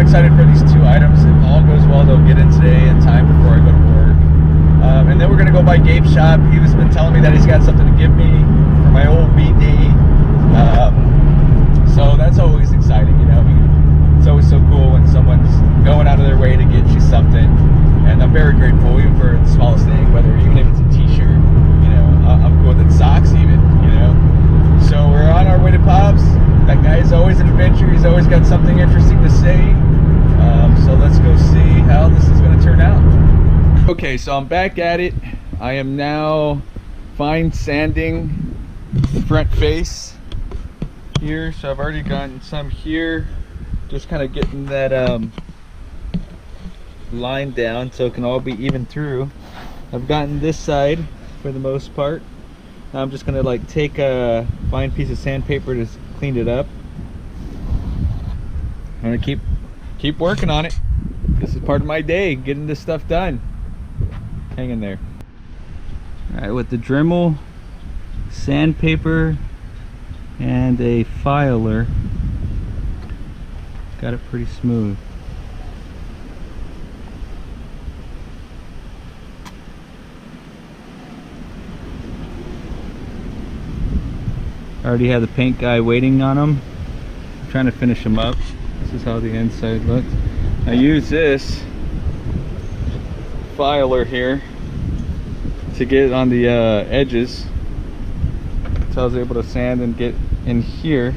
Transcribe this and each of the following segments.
excited for these 2 items. If all goes well, they'll get in today in time before I go to work. And then we're gonna go by Gabe's shop. He's been telling me that he's got something to give me for my old BD. So that's always exciting, you know. It's always so cool when someone's going out of their way to get you something. And I'm very grateful even for the smallest thing, whether even if it's a t-shirt, you know, I'm cool with it, socks even, you know. So we're on our way to Pops. That guy is always an adventure. He's always got something interesting to say. So let's go see how this is going to turn out. Okay, so I'm back at it. I am now fine sanding the front face here. So I've already gotten some here. Just kind of getting that line down so it can all be even through. I've gotten this side for the most part. Now I'm just gonna like take a fine piece of sandpaper to clean it up. I'm gonna keep working on it. This is part of my day, getting this stuff done. Hang in there. All right, with the Dremel, sandpaper, and a filer, got it pretty smooth. I already have the paint guy waiting on them. I'm trying to finish them up. This is how the inside looks. I use this filer here to get on the edges, so I was able to sand and get in here.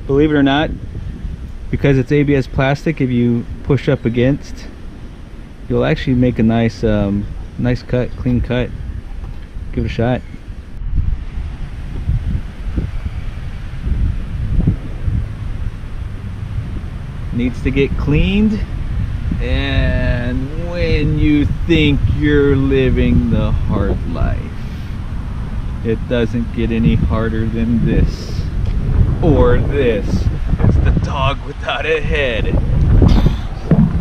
Believe it or not, because it's ABS plastic, if you push up against, you'll actually make a nice nice cut, clean cut. Give it a shot. Needs to get cleaned, and when you think you're living the hard life, it doesn't get any harder than this or this. It's the dog without a head.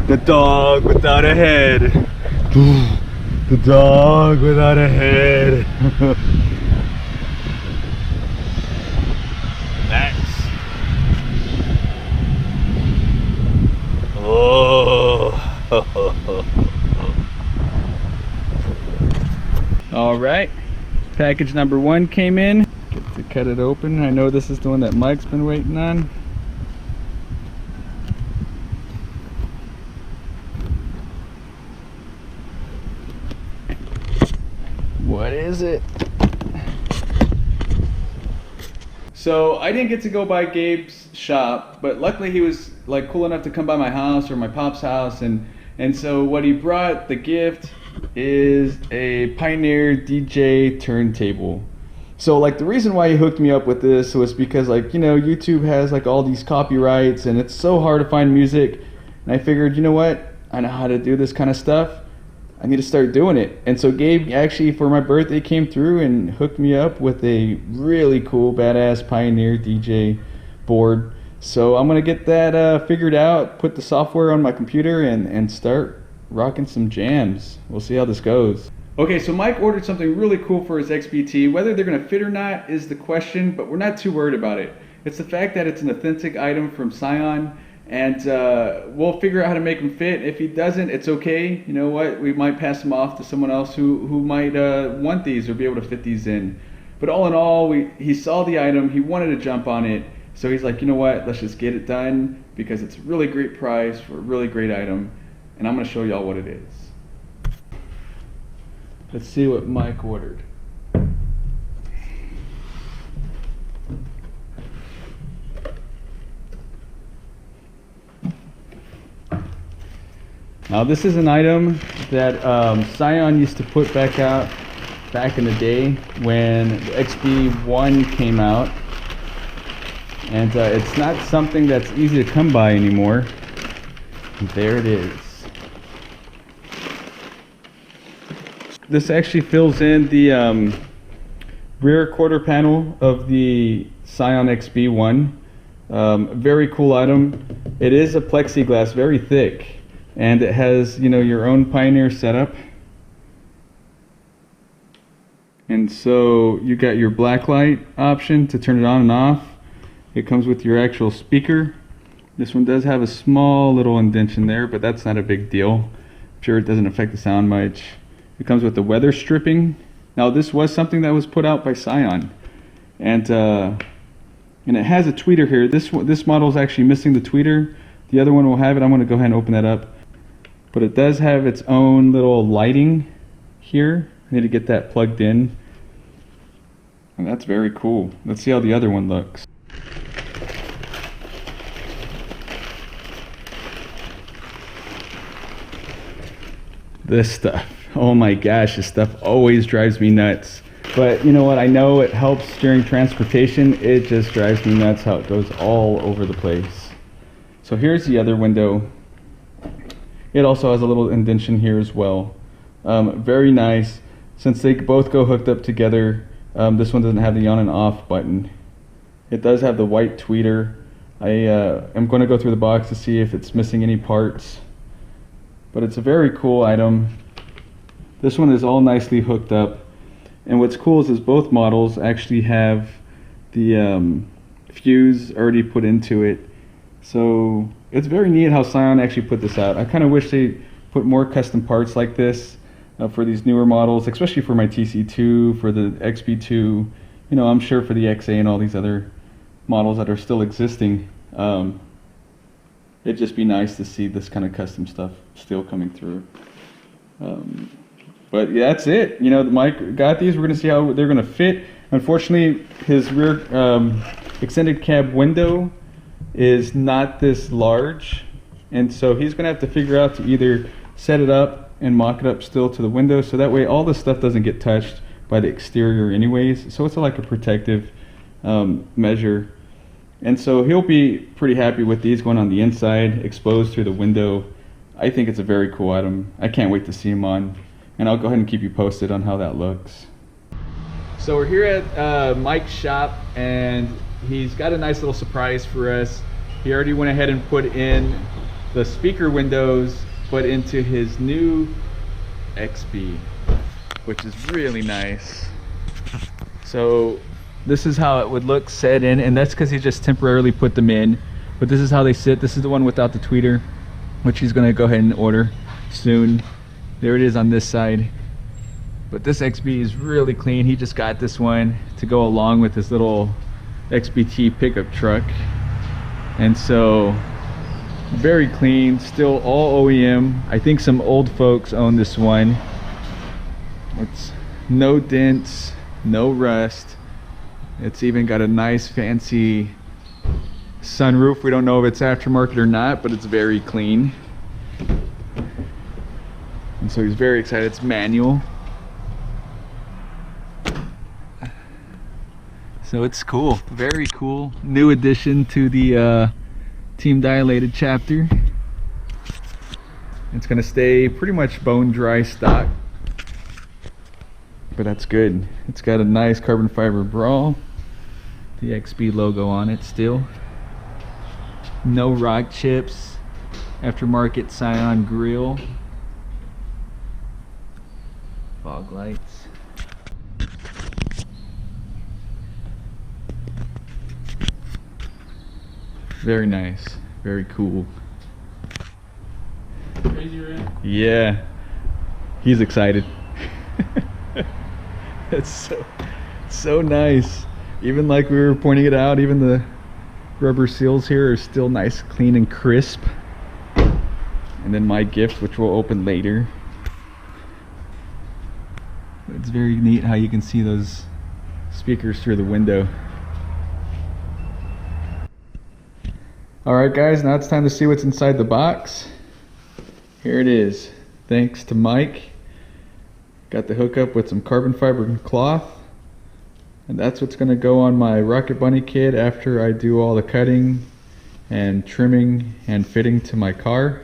The dog without a head. The dog without a head. Nice. Oh. All right. Package number 1 came in. Get to cut it open. I know this is the one that Mike's been waiting on. What is it? So I didn't get to go by Gabe's shop, but luckily he was like cool enough to come by my house or my pop's house, and so what he brought, the gift, is a Pioneer DJ turntable. So like the reason why he hooked me up with this was because, like, you know, YouTube has like all these copyrights and it's so hard to find music, and I figured, you know what, I know how to do this kind of stuff, I need to start doing it. And so Gabe actually for my birthday came through and hooked me up with a really cool badass Pioneer DJ board. So I'm gonna get that figured out, put the software on my computer, and start rocking some jams. We'll see how this goes. Okay, so Mike ordered something really cool for his XBT. Whether they're gonna fit or not is the question, but we're not too worried about it. It's the fact that it's an authentic item from Scion, and we'll figure out how to make him fit. If he doesn't, it's okay. You know what? We might pass him off to someone else who might want these or be able to fit these in. But all in all, he saw the item, he wanted to jump on it, so he's like, you know what? Let's just get it done because it's a really great price for a really great item, and I'm gonna show y'all what it is. Let's see what Mike ordered. Now this is an item that Scion used to put back out back in the day when the XB1 came out, and it's not something that's easy to come by anymore. There it is. This actually fills in the rear quarter panel of the Scion XB1. Very cool item. It is a plexiglass, very thick. And it has, you know, your own Pioneer setup. And so you got your Blacklight option to turn it on and off. It comes with your actual speaker. This one does have a small little indentation there, but that's not a big deal. I'm sure it doesn't affect the sound much. It comes with the weather stripping. Now this was something that was put out by Scion, and it has a tweeter here. This model is actually missing the tweeter. The other one will have it. I'm going to go ahead and open that up. But it does have its own little lighting here. I need to get that plugged in. And that's very cool. Let's see how the other one looks. This stuff. Oh my gosh, this stuff always drives me nuts. But you know what? I know it helps during transportation. It just drives me nuts how it goes all over the place. So here's the other window. It also has a little indentation here as well. Very nice. Since they both go hooked up together, this one doesn't have the on and off button. It does have the white tweeter. I am going to go through the box to see if it's missing any parts. But it's a very cool item. This one is all nicely hooked up. And what's cool is both models actually have the fuse already put into it. So it's very neat how Scion actually put this out. I kind of wish they put more custom parts like this for these newer models, especially for my TC2, for the XB2. You know, I'm sure for the XA and all these other models that are still existing. It'd just be nice to see this kind of custom stuff still coming through. But yeah, that's it. You know, Mike got these. We're going to see how they're going to fit. Unfortunately, his rear extended cab window is not this large. And so he's going to have to figure out to either set it up and mock it up still to the window. So that way all this stuff doesn't get touched by the exterior anyways. So it's like a protective measure. And so he'll be pretty happy with these going on the inside, exposed through the window. I think it's a very cool item. I can't wait to see him on. And I'll go ahead and keep you posted on how that looks. So we're here at Mike's shop, and he's got a nice little surprise for us. He already went ahead and put in the speaker windows, but into his new XB, which is really nice. So this is how it would look set in, and that's because he just temporarily put them in. But this is how they sit. This is the one without the tweeter, which he's going to go ahead and order soon. There it is on this side. But this XB is really clean. He just got this one to go along with his little XBT pickup truck. And so, very clean, still all OEM. I think some old folks own this one. It's no dents, no rust. It's even got a nice fancy sunroof. We don't know if it's aftermarket or not, but it's very clean. And so he's very excited. It's manual. So it's cool, very cool. New addition to the Team Dilated chapter. It's gonna stay pretty much bone dry stock, but that's good. It's got a nice carbon fiber bra, the XB logo on it still. No rock chips, aftermarket Scion grille, fog lights. Very nice, very cool. Crazy, right? Yeah, he's excited. It's so nice. Even like we were pointing it out, even the rubber seals here are still nice, clean and crisp. And then my gift, which we'll open later. It's very neat how you can see those speakers through the window. Alright guys, now it's time to see what's inside the box. Here it is. Thanks to Mike. Got the hookup with some carbon fiber cloth. And that's what's going to go on my Rocket Bunny kit after I do all the cutting and trimming and fitting to my car.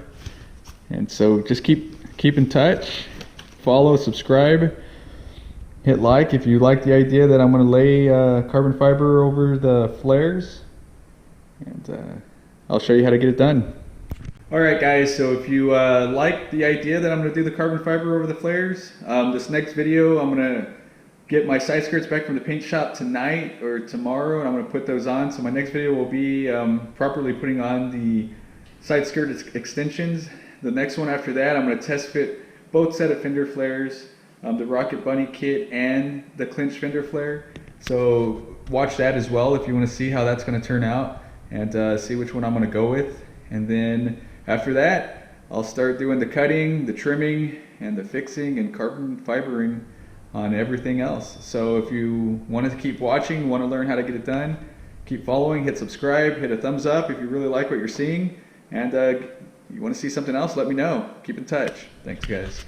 And so just keep in touch. Follow, subscribe. Hit like if you like the idea that I'm going to lay carbon fiber over the flares. And I'll show you how to get it done. Alright guys, so if you like the idea that I'm going to do the carbon fiber over the flares, this next video I'm going to get my side skirts back from the paint shop tonight or tomorrow, and I'm going to put those on. So my next video will be properly putting on the side skirt extensions. The next one after that, I'm going to test fit both set of fender flares, the Rocket Bunny kit and the clinch fender flare. So watch that as well if you want to see how that's going to turn out, and see which one I'm going to go with. And then after that, I'll start doing the cutting, the trimming, and the fixing and carbon fibering on everything else. So if you want to keep watching, want to learn how to get it done, keep following, hit subscribe, hit a thumbs up if you really like what you're seeing, and you want to see something else, let me know. Keep in touch. Thanks, guys.